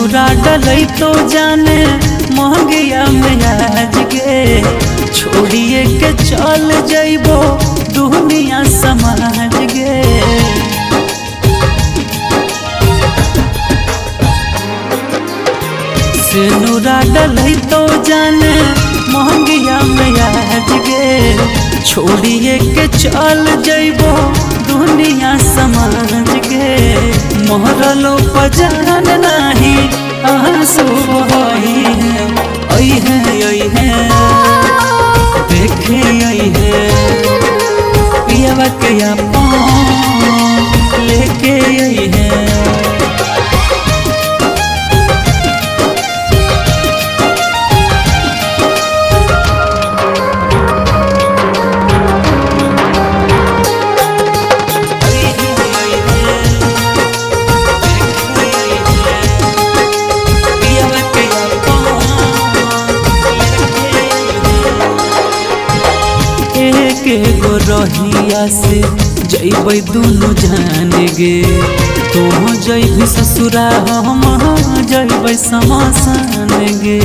सेनुरा डलै तो जाने महंगिया में आज गे छोड़िए के चल जइबो दुनिया समाज गे। सेनुरा डलै तो जाने महंगिया में आज गे छोड़िए के चल जइबो दुनिया समाज गे। मोहरलो पजान नाही आंसू आई है देखे आई है पियावा के अपन लेके आई है। एगो रहिया से जइबै दुनु जान गे तोह जइबी ससुरा हम जइबै शमशान गे।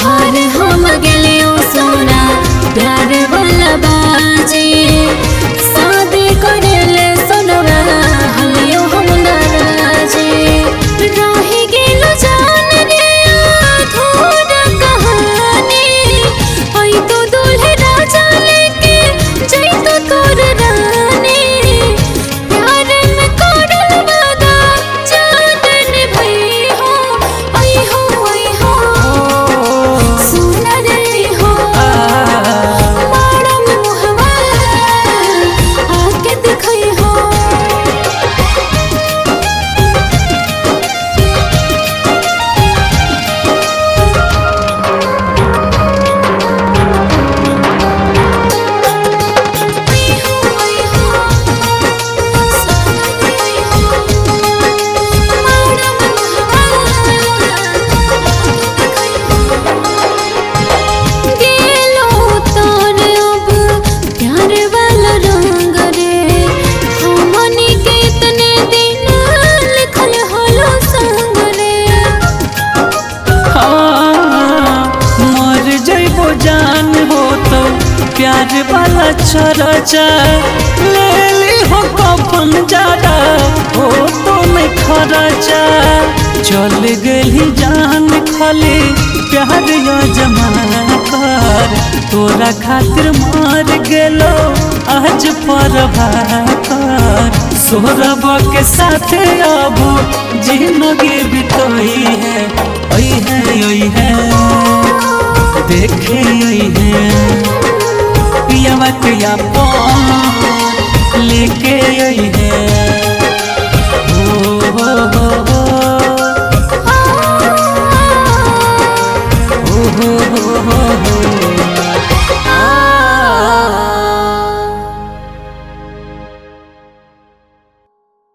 हार हम गेलियो सोना प्यार वाला बाजी शादी करेले सोनवा हलियो हम नाराजी रही गेलो जान रे अधूरा कहानी आई तो दूल्हे राजा लेके जई तो तोर रानी प्यार में करल वादा जान भई हो आई हो सुना रे हो मारम मुहवा आके दिखाई हो। जान हो तो प्यार वाला चर्चा ले ली हो कफन ज्यादा हो तो मैं खर्चा चल गई जान खाली प्यार या जमा कर तोरा खातिर मार गेलो आज पर भाकर सोहरब के साथ अब जिंदगी बितई है देखे आई है पियावा के अपन लेके आई